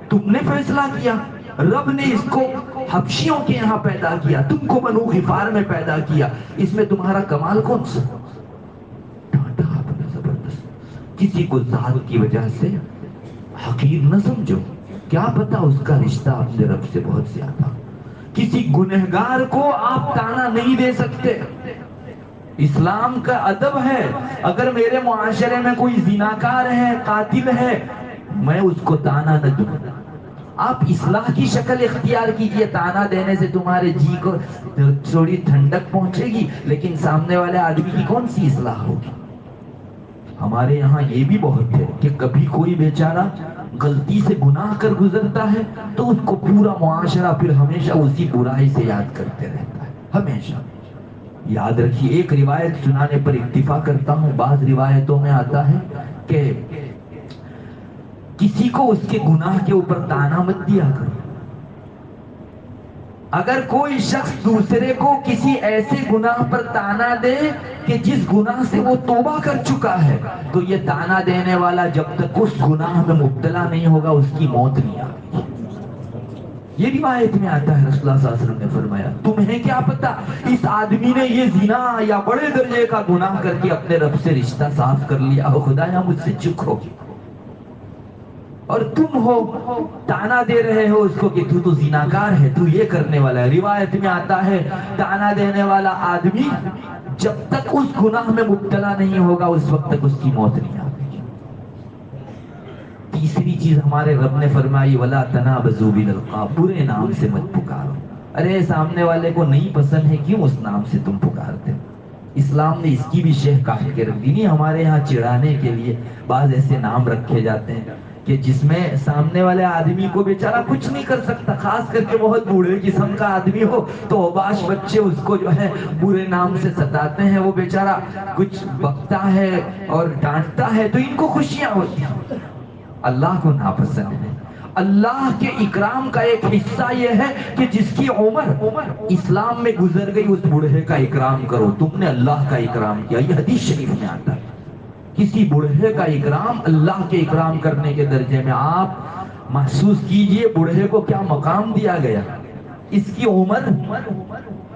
تم نے فیصلہ کیا، رب نے اس کو حبشیوں کے یہاں پیدا کیا، تم کو بنو غفار میں پیدا کیا، اس میں تمہارا کمال کون سا؟ ڈانٹا آپ نے زبردست. کسی کو ذات کی وجہ سے حقیر نہ سمجھو، کیا پتا اس کا رشتہ اپنے رب سے بہت زیادہ. کسی گنہگار کو آپ تانا نہیں دے سکتے. اسلام کا ادب ہے، اگر میرے معاشرے میں کوئی زناکار ہے، قاتل ہے، میں اس کو تانا نہ دوں. آپ اصلاح کی شکل اختیار کیجئے. تانا دینے سے تمہارے جی کو تھوڑی ٹھنڈک پہنچے گی، لیکن سامنے والے آدمی کی کون سی اصلاح ہوگی؟ ہمارے یہاں یہ بھی بہت ہے کہ کبھی کوئی بیچارہ غلطی سے گناہ کر گزرتا ہے تو اس کو پورا معاشرہ پھر ہمیشہ اسی برائی سے یاد کرتے رہتا ہے. ہمیشہ یاد رکھیے. ایک روایت سنانے پر اکتفا کرتا ہوں. بعض روایتوں میں آتا ہے کہ کسی کو اس کے گناہ کے اوپر تانا مت دیا کرو. اگر کوئی شخص دوسرے کو کسی ایسے گناہ پر تانا دے کہ جس گناہ سے وہ توبہ کر چکا ہے، تو یہ تانا دینے والا جب تک اس گناہ میں مبتلا نہیں ہوگا اس کی موت نہیں آئے گی. یہ روایت میں آتا ہے. رسول اللہ صلی اللہ علیہ وسلم نے فرمایا تمہیں کیا پتا اس آدمی نے یہ زنا یا بڑے درجے کا گناہ کر کے اپنے رب سے رشتہ صاف کر لیا ہو، خدایا مجھ سے چک ہو، اور تم ہو تانا دے رہے ہو اس کو کہ تو زناکار ہے، تو یہ کرنے والا ہے. روایت میں آتا ہے تانا دینے والا آدمی جب تک اس گناہ میں مبتلا نہیں ہوگا اس وقت تک اس کی موت نہیں آئے گی. تیسری چیز ہمارے رب نے فرمائی وَلَا تَنَابَزُوا بِالْأَلْقَابِ، برے نام سے مت پکارو. ارے سامنے والے کو نہیں پسند ہے، کیوں اس نام سے تم پکارتے؟ اسلام نے اس کی بھی شہ کاٹ کے رکھ دی. نہیں، ہمارے یہاں چڑھانے کے لیے بعض ایسے نام رکھے جاتے ہیں کہ جس میں سامنے والے آدمی کو بیچارہ کچھ نہیں کر سکتا، خاص کر کے بہت بوڑھے قسم کا آدمی ہو تو اوباش بچے اس کو جو ہے برے نام سے ستاتے ہیں. وہ بیچارہ کچھ بکتا ہے اور ڈانٹتا ہے تو ان کو خوشیاں ہوتی ہیں. اللہ کو ناپسند ہے. اللہ کے اکرام کا ایک حصہ یہ ہے کہ جس کی عمر اسلام میں گزر گئی اس بوڑھے کا اکرام کرو. تم نے اللہ کا اکرام کیا، یہ حدیث شریف میں آتا ہے. کسی بوڑھے کا اکرام اللہ کے اکرام کرنے کے درجے میں. آپ محسوس کیجئے بوڑھے کو کیا مقام دیا گیا. اس کی عمر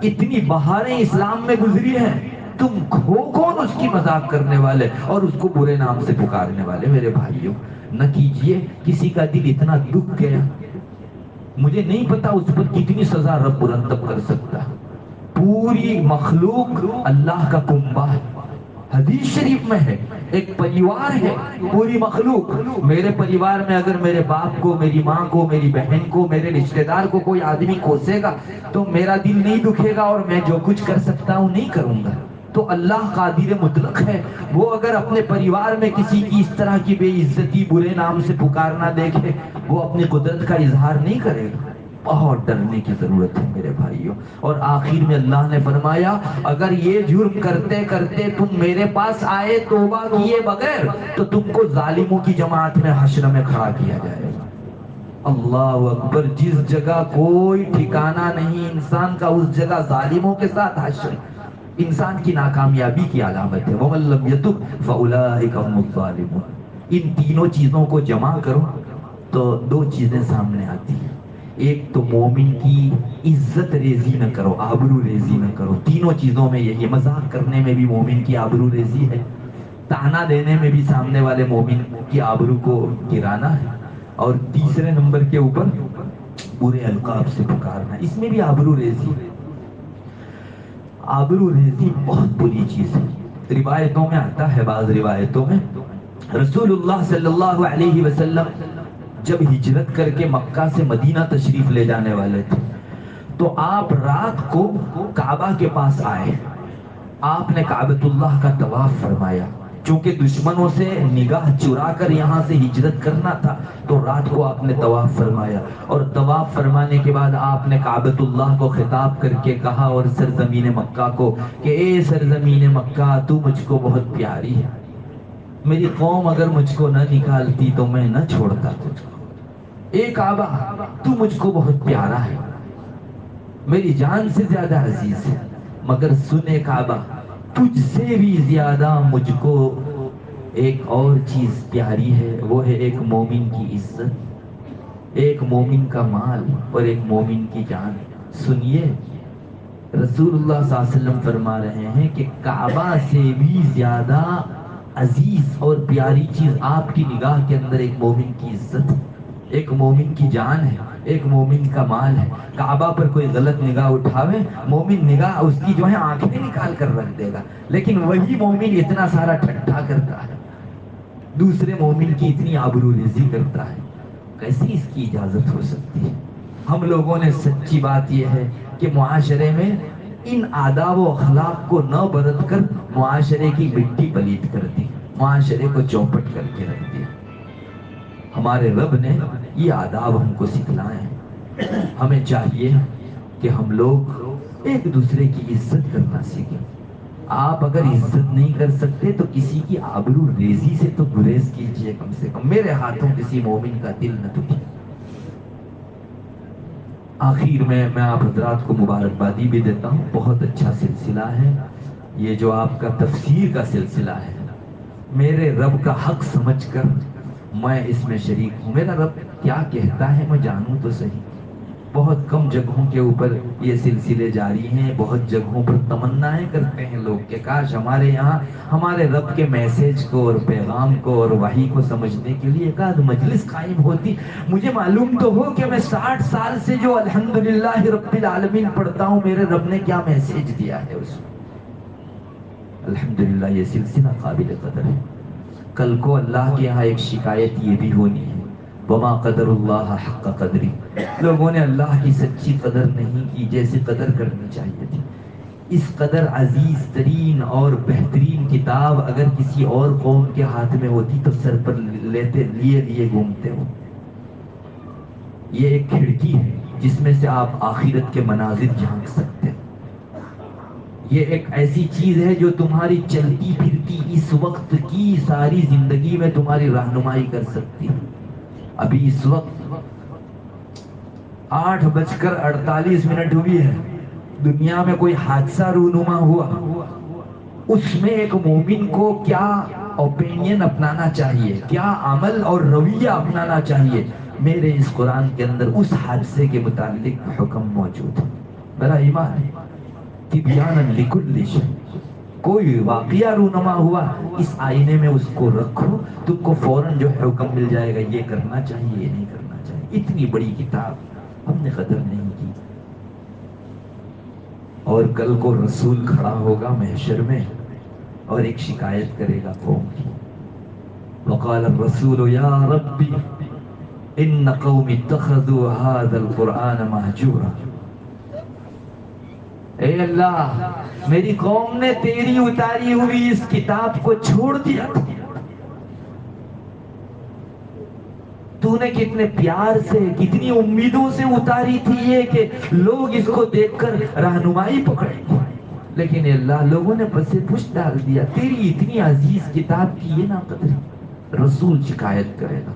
اتنی بہاریں اسلام میں گزری ہیں، تم ہو کون اس کی مذاق کرنے والے اور اس کو برے نام سے پکارنے والے؟ میرے بھائیوں نہ کیجئے. کسی کا دل اتنا دکھ گیا، مجھے نہیں پتا اس پر کتنی سزا رب مرتب کر سکتا. پوری مخلوق اللہ کا کنبہ ہے، حدیث شریف میں ہے، ایک پریوار ہے، پوری مخلوق. میرے پریوار میں اگر میرے باپ کو، میری ماں کو، میری بہن کو، میرے رشتہ دار کو کوئی آدمی کوسے گا تو میرا دل نہیں دکھے گا اور میں جو کچھ کر سکتا ہوں نہیں کروں گا. تو اللہ قادر مطلق ہے، وہ اگر اپنے پریوار میں کسی کی اس طرح کی بے عزتی، برے نام سے پکارنا دیکھے، وہ اپنی قدرت کا اظہار نہیں کرے گا. بہت ڈرنے کی ضرورت ہے میرے بھائیوں. اور آخر میں اللہ نے فرمایا اگر یہ جرم کرتے کرتے تم میرے پاس آئے توبہ کیے بغیر تو تم کو ظالموں کی جماعت میں حشر میں کھڑا کیا جائے گا. اللہ اکبر. جس جگہ کوئی ٹھکانہ نہیں انسان کا، اس جگہ ظالموں کے ساتھ حشر انسان کی ناکامیابی کی علامت ہے. وَمَن لَّمْ يَتُبْ فَأُولَٰئِكَ هُمُ الظَّالِمُونَ. ان تینوں چیزوں کو جمع کرو تو دو چیزیں سامنے آتی ہیں. ایک تو مومن کی عزت ریزی نہ کرو، آبرو ریزی نہ کرو. تینوں چیزوں میں یہی، مذاق کرنے میں بھی مومن کی آبرو ریزی ہے، تانا دینے میں بھی سامنے والے مومن کی آبرو کو گرانا ہے، اور تیسرے نمبر کے اوپر برے القاب سے پکارنا، اس میں بھی آبرو ریزی. آبرو ریزی بہت بری چیز ہے. روایتوں میں آتا ہے، بعض روایتوں میں رسول اللہ صلی اللہ علیہ وسلم جب ہجرت کر کے مکہ سے مدینہ تشریف لے جانے والے تھے تو آپ رات کو کعبہ کے پاس آئے. آپ نے کعبۃ اللہ کا طواف فرمایا. چونکہ دشمنوں سے نگاہ چرا کر یہاں سے ہجرت کرنا تھا تو رات کو آپ نے طواف فرمایا. اور طواف فرمانے کے بعد آپ نے کعبۃ اللہ کو خطاب کر کے کہا، اور سرزمین مکہ کو، کہ اے سرزمین مکہ تو مجھ کو بہت پیاری ہے، میری قوم اگر مجھ کو نہ نکالتی تو میں نہ چھوڑتا تجھ کو. اے کعبہ تو مجھ کو بہت پیارا ہے، میری جان سے زیادہ عزیز ہے، مگر سنے کعبہ تجھ سے بھی زیادہ مجھ کو ایک اور چیز پیاری ہے، وہ ہے ایک مومن کی عزت، ایک مومن کا مال اور ایک مومن کی جان. سنیے رسول اللہ صلی اللہ علیہ وسلم فرما رہے ہیں کہ کعبہ سے بھی زیادہ عزیز اور پیاری چیز آپ کی نگاہ کے اندر ایک مومن کی عزت ہے، ایک مومن کی جان ہے، ایک مومن کا مال ہے. کعبہ پر کوئی غلط نگاہ اٹھاوے، مومن نگاہ اس کی جو ہے آنکھیں نکال کر رکھ دے گا، لیکن وہی مومن اتنا سارا ٹھٹھا کرتا ہے، دوسرے مومن کی اتنی آبرو ریزی کرتا ہے. کیسی اس کی اجازت ہو سکتی ہے؟ ہم لوگوں نے، سچی بات یہ ہے کہ معاشرے میں ان آداب و اخلاق کو نہ برت کر معاشرے کی مٹی پلید کر دی، معاشرے کو چوپٹ کر کے رکھ دیا. ہمارے رب نے یہ آداب ہم کو سکھلائے ہیں. ہمیں چاہیے کہ ہم لوگ ایک دوسرے کی عزت کرنا سیکھیں. آپ اگر عزت نہیں کر سکتے تو کسی کی آبرو ریزی سے تو گریز کیجئے کم سے کم. میرے ہاتھوں کسی مومن کا دل نہ دکھے. آخر میں آپ حضرات کو مبارکبادی بھی دیتا ہوں. بہت اچھا سلسلہ ہے یہ جو آپ کا تفسیر کا سلسلہ ہے. میرے رب کا حق سمجھ کر میں اس میں شریک ہوں. میرا رب کیا کہتا ہے میں جانوں تو صحیح. بہت کم جگہوں کے اوپر یہ سلسلے جاری ہیں، بہت جگہوں پر تمنائیں کرتے ہیں لوگ کہ کاش ہمارے یہاں ہمارے رب کے میسج کو اور پیغام کو اور وحی کو سمجھنے کے لیے ایک آدھ مجلس قائم ہوتی. مجھے معلوم تو ہو کہ میں 60 سال سے جو الحمدللہ رب العالمین پڑھتا ہوں، میرے رب نے کیا میسج دیا ہے اس میں. الحمدللہ یہ سلسلہ قابل قدر ہے. کل کو اللہ کے یہاں ایک شکایت یہ بھی ہونی ہے، وما قدر اللہ حق قدری. لوگوں نے اللہ کی سچی قدر نہیں کی جیسے قدر کرنی چاہیے تھی. اس قدر عزیز ترین اور بہترین کتاب اگر کسی اور قوم کے ہاتھ میں ہوتی تو سر پر لیے گھومتے ہو. یہ ایک کھڑکی ہے جس میں سے آپ آخرت کے مناظر جھانک سکتے ہیں. یہ ایک ایسی چیز ہے جو تمہاری چلتی پھرتی اس وقت کی ساری زندگی میں تمہاری رہنمائی کر سکتی ہے. ابھی اس وقت 8:48 ہوئی ہے، دنیا میں کوئی حادثہ رونما ہوا، اس میں ایک مومن کو کیا اوپینین اپنانا چاہیے، کیا عمل اور رویہ اپنانا چاہیے. میرے اس قرآن کے اندر اس حادثے کے متعلق حکم موجود ہے. میرا ایمان ہے تبیانا لکل شیء. کوئی واقعہ رونما ہوا، اس آئینے میں اس کو رکھو، تم کو فوراً جو ہے حکم مل جائے گا یہ کرنا چاہیے یہ نہیں کرنا چاہیے. اتنی بڑی کتاب ہم نے قدر نہیں کی. اور کل کو رسول کھڑا ہوگا محشر میں اور ایک شکایت کرے گا قوم کی. وقال الرسول یا ربی ان قوم اتخذوا هذا القرآن مہجورا. اے اللہ میری قوم نے تیری اتاری ہوئی اس کتاب کو چھوڑ دیا. تو نے کتنے پیار سے کتنی امیدوں سے اتاری تھی یہ کہ لوگ اس کو دیکھ کر رہنمائی پکڑیں گے، لیکن اے اللہ لوگوں نے پس پش ڈال دیا. تیری اتنی عزیز کتاب کی یہ ناقدری. رسول شکایت کرے گا.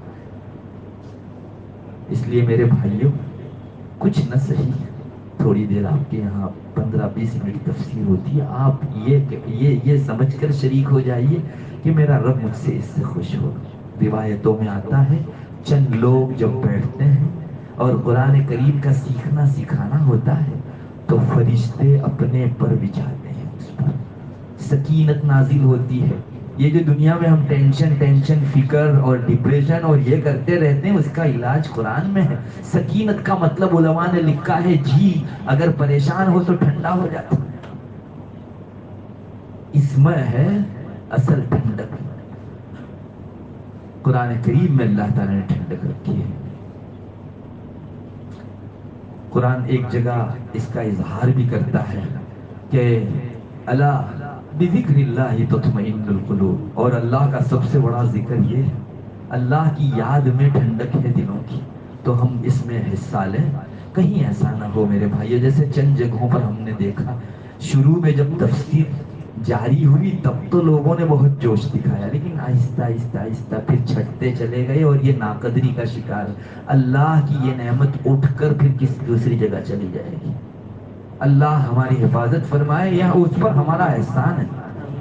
اس لیے میرے بھائیوں کچھ نہ صحیح تھوڑی دیر آپ کے یہاں 15-20 منٹ تفسیر ہوتی ہے، آپ یہ سمجھ کر شریک ہو جائیے کہ میرا رب مجھ سے اس سے خوش ہو. روایتوں میں آتا ہے چند لوگ جب بیٹھتے ہیں اور قرآن کریم کا سیکھنا سکھانا ہوتا ہے تو فرشتے اپنے پر بچھاتے ہیں، اس پر سکینت نازل ہوتی ہے. یہ جو دنیا میں ہم ٹینشن فکر اور ڈپریشن اور یہ کرتے رہتے ہیں، اس کا علاج قرآن میں ہے. سکینت کا مطلب علماء نے لکھا ہے جھیل اگر پریشان ہو تو ٹھنڈا ہو جاتا. اس میں ہے اصل ٹھنڈک. قرآن کریم میں اللہ تعالیٰ نے ٹھنڈک رکھی ہے. قرآن ایک جگہ اس کا اظہار بھی کرتا ہے کہ الا بذکر اللہ تطمئن القلوب، اور اللہ کا سب سے بڑا ذکر یہ ہے، اللہ کی یاد میں ٹھنڈک ہے دلوں کی. تو ہم اس میں حصہ لیں. کہیں ایسا نہ ہو میرے بھائیو جیسے چند جگہوں پر ہم نے دیکھا شروع میں جب تفسیر جاری ہوئی تب تو لوگوں نے بہت جوش دکھایا، لیکن آہستہ آہستہ آہستہ پھر چھٹتے چلے گئے اور یہ ناقدری کا شکار. اللہ کی یہ نعمت اٹھ کر پھر کسی دوسری جگہ چلی جائے گی. اللہ ہماری حفاظت فرمائے. یہ اس پر ہمارا احسان ہے،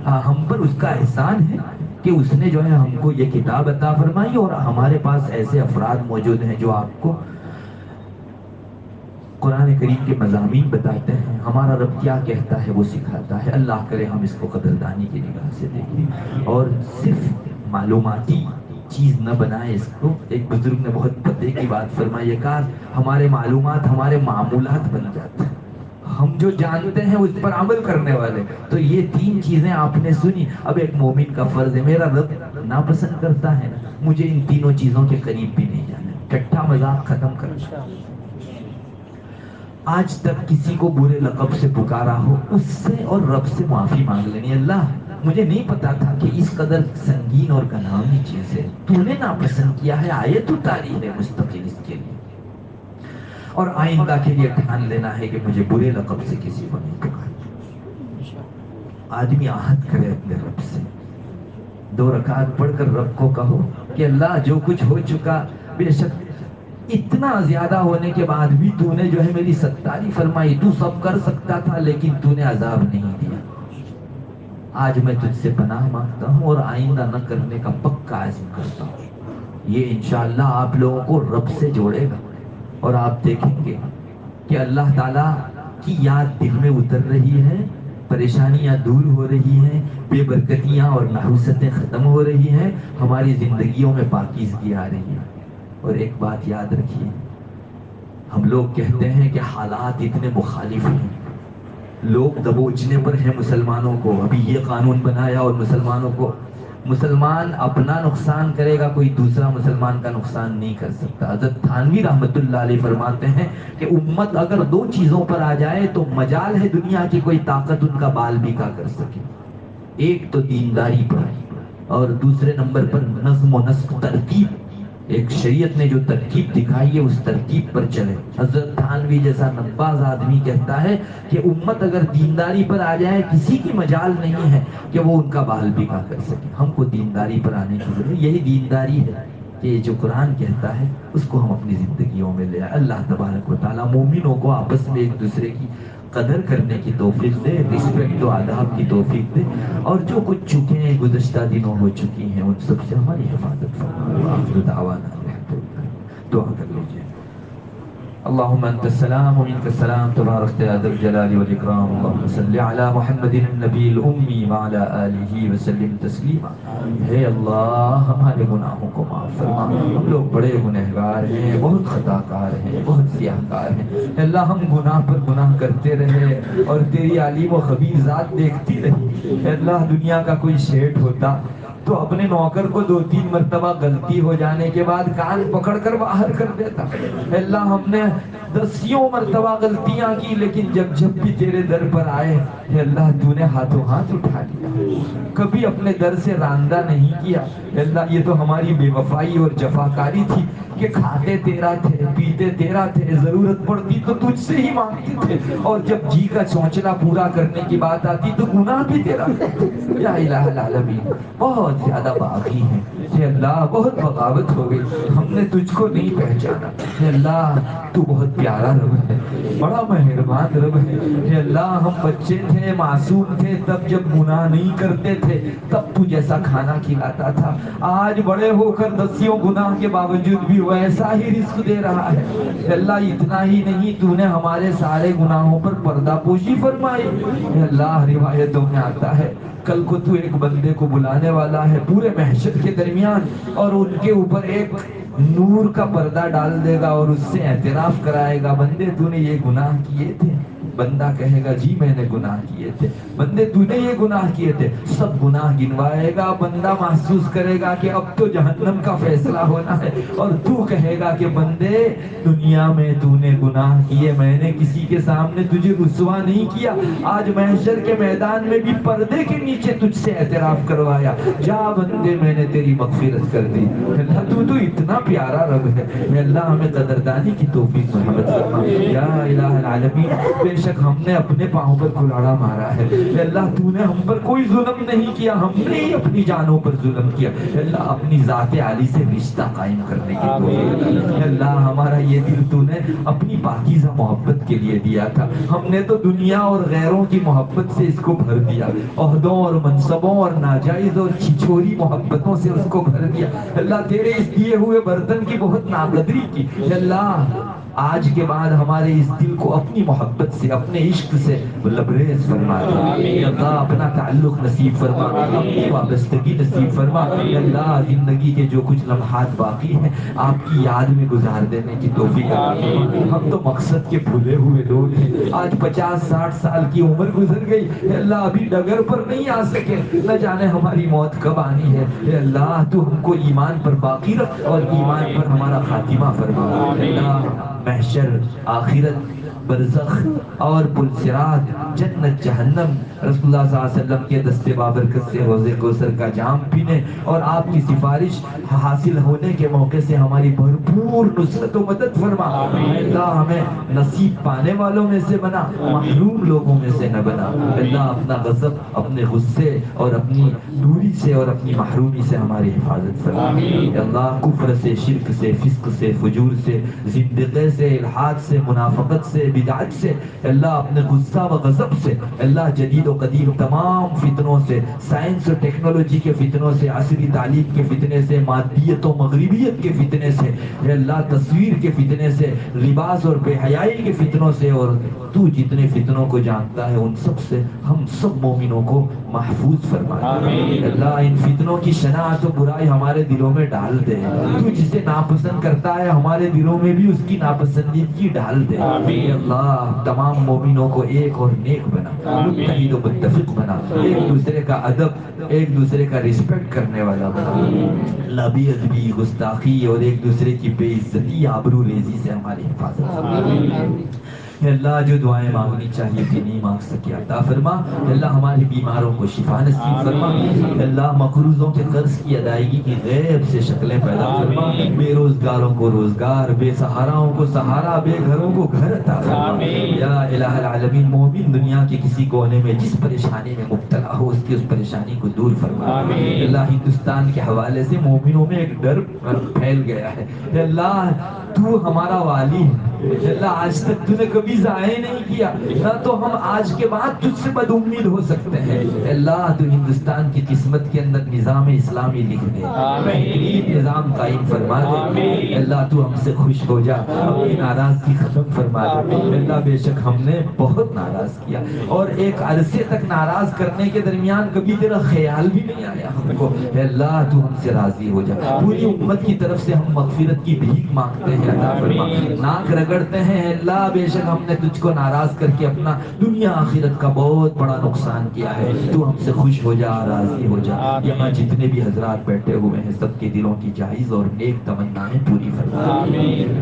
ہاں ہم پر اس کا احسان ہے کہ اس نے جو ہے ہم کو یہ کتاب عطا فرمائی اور ہمارے پاس ایسے افراد موجود ہیں جو آپ کو قرآن کریم کے مضامین بتاتے ہیں. ہمارا رب کیا کہتا ہے وہ سکھاتا ہے. اللہ کرے ہم اس کو قدردانی کی نگاہ سے دیکھیں اور صرف معلوماتی چیز نہ بنائیں اس کو. ایک بزرگ نے بہت پتے کی بات فرمائی، یہ کہا ہمارے معلومات ہمارے معمولات بن جاتے ہیں، ہم جو جانتے ہیں اس پر عمل کرنے والے. تو یہ 3 چیزیں آپ نے سنی. اب ایک مومن کا فرض ہے، میرا رب ناپسند کرتا ہے مجھے ان تینوں چیزوں کے قریب بھی نہیں جانا. ٹھٹھا مذاق ختم کرنا. آج تک کسی کو برے لقب سے پکارا ہو اس سے اور رب سے معافی مانگ لینی. اللہ مجھے نہیں پتا تھا کہ اس قدر سنگین اور گناہی چیز ہے، تو نے ناپسند کیا ہے، آیت اتاری ہے مستقل اس کے لیے. اور آئندہ کے لیے ٹھان لینا ہے کہ مجھے برے لقب سے کسی کو نہیں پکارنا. آدمی عہد کرے اپنے رب سے، 2 رکعت پڑھ کر رب کو کہو کہ اللہ جو کچھ ہو چکا، بے شک اتنا زیادہ ہونے کے بعد بھی تو نے جو ہے میری ستاری فرمائی. تو سب کر سکتا تھا لیکن تو نے عذاب نہیں دیا. آج میں تجھ سے پناہ مانگتا ہوں اور آئندہ نہ کرنے کا پکا عزم کرتا ہوں. یہ انشاءاللہ آپ لوگوں کو رب سے جوڑے گا اور آپ دیکھیں گے کہ اللہ تعالیٰ کی یاد دل میں اتر رہی ہے، پریشانیاں دور ہو رہی ہیں، بے برکتیاں اور نحوستیں ختم ہو رہی ہیں، ہماری زندگیوں میں پاکیزگی آ رہی ہے. اور ایک بات یاد رکھیے، ہم لوگ کہتے ہیں کہ حالات اتنے مخالف ہیں، لوگ دبوچنے پر ہیں مسلمانوں کو. ابھی یہ قانون بنایا اور مسلمانوں کو، مسلمان اپنا نقصان کرے گا، کوئی دوسرا مسلمان کا نقصان نہیں کر سکتا. حضرت تھانوی رحمت اللہ علیہ فرماتے ہیں کہ امت اگر 2 چیزوں پر آ جائے تو مجال ہے دنیا کی کوئی طاقت ان کا بال بیکا کر سکے. ایک تو دینداری پر اور دوسرے نمبر پر نظم و نسق، ترتیب. ایک شریعت نے جو ترتیب دکھائی ہے اس ترتیب پر چلے. حضرت تھانوی جیسا نباز آدمی کہتا ہے کہ امت اگر دینداری پر آ جائے کسی کی مجال نہیں ہے کہ وہ ان کا بال بیکا کر سکے. ہم کو دینداری پر آنے کی ضرورت. یہی دینداری ہے کہ جو قرآن کہتا ہے اس کو ہم اپنی زندگیوں میں لے آئے. اللہ تبارک و تعالیٰ مومنوں کو آپس میں ایک دوسرے کی قدر کرنے کی توفیق دے، رسپیکٹ و آداب کی توفیق دے، اور جو کچھ چکے ہیں گزشتہ دنوں ہو چکی ہیں ان سب سے ہماری حفاظت فرمائے. آخر دعوانا دعا کر لیجیے. اللهم انت السلام ومنك السلام تبارك يا ذا الجلال والاکرام. اللهم صل على محمد النبی الامی وعلى آلہ وسلم تسلیما. ہے اللہ ہمارے گناہوں کو معاف فرما. ہم لوگ بڑے گنہگار ہیں, بہت خطا کار ہیں, بہت سیاہ کار ہیں. اے اللہ ہم گناہ پر گناہ کرتے رہے اور تیری عالم و خبیر ذات دیکھتی رہی. اے اللہ دنیا کا کوئی شیٹ ہوتا تو اپنے نوکر کو 2-3 مرتبہ غلطی ہو جانے کے بعد کان پکڑ کر باہر کر دیتا. اے اللہ ہم نے 10 مرتبہ غلطیاں کی, لیکن جب جب بھی تیرے در پر آئے اے اللہ تو نے ہاتھوں ہاتھ اٹھا لیا, کبھی اپنے در سے راندہ نہیں کیا. اے اللہ یہ تو ہماری بے وفائی اور جفاکاری تھی کہ کھاتے تیرا تھے, پیتے تیرا تھے, ضرورت پڑتی تو تجھ سے ہی مانگتے تھے, اور جب جی کا چونچلا پورا کرنے کی بات آتی تو گناہ بھی تیرا کرتے. یا الہ العالمین بہت زیادہ باغی ہیں اے اللہ, بہت بغاوت ہو گئی, ہم نے تجھ کو نہیں پہچانا. اے اللہ تو بہت پیارا رب ہے, بڑا مہربان رب ہے. اے اللہ ہم بچے تھے, معصوم تھے, تب جب گناہ نہیں کرتے تھے تب تو جیسا کھانا کھلاتا تھا. آج بڑے ہو کر 10 گناہ کے باوجود بھی ویسا ہی رزق دے رہا ہے. اے اللہ اتنا ہی نہیں, تو نے ہمارے سارے گناہوں پر پردہ پوشی فرمائی. اے اللہ روایتوں میں آتا ہے کل کو تو ایک بندے کو بلانے والا ہے پورے محشر کے درمیان, اور ان کے اوپر ایک نور کا پردہ ڈال دے گا اور اس سے اعتراف کرائے گا, بندے تو نے یہ گناہ کیے تھے. بندہ کہے گا جی میں نے گناہ کیے تھے. بندے تو نے یہ گناہ کیے تھے, سب گناہ گنوائے گا. بندہ محسوس کرے گا کہ اب تو جہنم کا فیصلہ ہونا ہے, اور تو کہے گا کہ بندے دنیا میں تو نے گناہ کیے, میں نے کسی کے سامنے تجھے رسوا نہیں کیا, آج محشر کے میدان میں بھی پردے کے نیچے تجھ سے اعتراف کروایا. جا بندے میں نے تیری مغفرت کر دی. اللہ تو اتنا پیارا رب ہے. اللہ ہمیں قدردانی کی توفیق مرحمت فرما. یا الہ العالمین بے شک ہم نے اپنے پاؤں پر کلاڑا مارا ہے. اے اللہ تو نے ہم پر کوئی ظلم نہیں کیا, ہم نے ہی اپنی جانوں پر ظلم کیا. اے اللہ اپنی ذات عالی سے رشتہ قائم کرنے کی توفیق. اے اللہ ہمارا یہ دل تو نے اپنی پاکیزہ محبت کے لیے دیا تھا, ہم نے تو دنیا اور غیروں کی محبت سے اس کو بھر دیا, عہدوں اور منصبوں اور ناجائز اور چھچوری محبتوں سے اس کو بھر دیا. اللہ تیرے اس دیے ہوئے برتن کی بہت ناقدری کی. اے اللہ آج کے بعد ہمارے اس دل کو اپنی محبت سے, اپنے عشق سے لبریز فرما دے. اللہ اپنا تعلق نصیب فرما, اپنی وابستگی نصیب فرما. اللہ زندگی کے جو کچھ لمحات باقی ہیں آپ کی یاد میں گزار دینے کی توفیق. ہم تو مقصد کے بھولے ہوئے لوگ ہیں, آج 50-60 سال کی عمر گزر گئی. اللہ ابھی ڈگر پر نہیں آ سکے, نہ جانے ہماری موت کب آنی ہے. اے اللہ تو ہم کو ایمان پر باقی رکھ اور ایمان پر ہمارا خاتمہ فرما. اللہ محشر, آخرت, برزخ اور پلصراط, جنت, جہنم, رسول اللہ صلی اللہ علیہ وسلم کے دستے بابرکت سے حوض کوثر کا جام پینے اور آپ کی سفارش حاصل ہونے کے موقع سے ہماری بھرپور نصرت و مدد فرما. اللہ ہمیں نصیب پانے والوں میں سے بنا, محروم لوگوں میں سے نہ بنا. اللہ اپنا غضب, اپنے غصے اور اپنی دوری سے اور اپنی محرومی سے ہماری حفاظت فرما. اللہ کفر سے, شرک سے, فسق سے, فجور سے, زندگی سے, الحاد سے, منافقت سے, بدعت سے, اللہ اپنے غصہ و غضب سے, اللہ جدید و قدیم تمام فتنوں سے, سائنس و ٹیکنالوجی کے فتنوں سے, عصری تعلیم کے فتنے سے, مادیت و مغربیت کے فتنے سے, اللہ تصویر کے فتنے سے, لباس اور بے حیائی کے فتنوں سے, اور تو جتنے فتنوں کو جانتا ہے ان سب سے ہم سب مومنوں کو محفوظ فرما. اللہ ان فتنوں کی شناعت و برائی ہمارے دلوں میں ڈال دے. تو جسے ناپسند کرتا ہے ہمارے دلوں میں بھی اس کی ناپسندیدگی ڈال دے. اللہ تمام مومنوں کو ایک اور نیک بنا, متحد و متفق بنا, ایک دوسرے کا ادب, ایک دوسرے کا رسپیکٹ کرنے والا بنا. اللہ بے ادبی, گستاخی اور ایک دوسرے کی بے عزتی, آبرو ریزی سے ہماری حفاظت. اللہ جو دعائیں مانگنی چاہیے کہ نہیں مانگ سکے عطا فرما. اللہ ہمارے بیماروں کو شفا نصیب فرما. اللہ مقروضوں کے قرض کی ادائیگی کی غیب سے شکلیں پیدا فرما. بے روزگاروں کو روزگار, بے سہاراؤں کو سہارا, بے گھروں کو گھر عطا فرما. یا الہ العالمین مومن دنیا کے کسی کونے میں جس پریشانی میں مبتلا ہو اس کی اس پریشانی کو دور فرما. اللہ ہندوستان کے حوالے سے مومنوں میں ایک ڈر پھیل گیا ہے. اللہ تو ہمارا والی ہے اللہ، آج تک تو نے کبھی ضائع نہیں کیا، نہ تو ہم آج کے بعد تجھ سے بد امید ہو سکتے ہیں اللہ۔ تو ہندوستان کی قسمت کے اندر نظام اسلامی لکھ دے، بہترین نظام قائم فرما دے اللہ۔ تو ہم سے خوش ہو جا، اپنی ناراضگی ختم فرما دے اللہ۔ بے شک ہم نے بہت ناراض کیا، اور ایک عرصے تک ناراض کرنے کے درمیان کبھی تیرا خیال بھی نہیں آیا ہم کو اللہ۔ تو ہم سے راضی ہو جا، پوری امت کی طرف سے ہم مغفرت کی بھیک مانگتے ہیں عطا فرما، ناک رگڑتے ہیں اللہ۔ بے شک ہم نے تجھ کو ناراض کر کے اپنا دنیا آخرت کا بہت بڑا نقصان کیا ہے، تو ہم سے خوش ہو جا، راضی ہو جا۔ یہاں جتنے بھی حضرات بیٹھے ہوئے ہیں سب کے دلوں کی جائز اور نیک تمنائیں پوری فرما آمین۔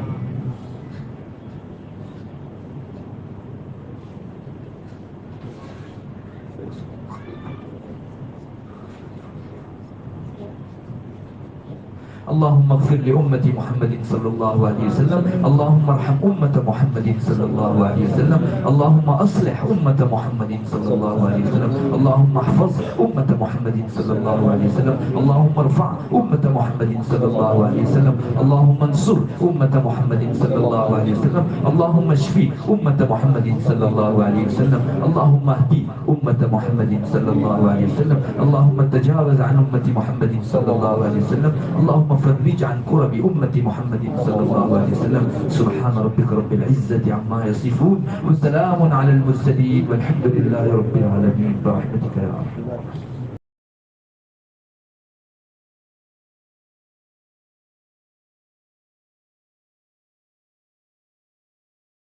اللهم اغفر لأمة محمد صلى الله عليه وسلم، اللهم ارحم أمة محمد صلى الله عليه وسلم، اللهم أصلح أمة محمد صلى الله عليه وسلم، اللهم احفظ أمة محمد صلى الله عليه وسلم، اللهم ارفع أمة محمد صلى الله عليه وسلم، اللهم انصر أمة محمد صلى الله عليه وسلم، اللهم اشفي أمة محمد صلى الله عليه وسلم، اللهم اهدي أمة محمد صلى الله عليه وسلم، اللهم تجاوز عن أمة محمد صلى الله عليه وسلم، اللهم فرج عن كرب أمة محمد صلى الله عليه وسلم۔ سبحان ربك رب العزة عما يصفون، وسلام على المرسلين، والحمد لله رب العالمين، برحمتك يا رب۔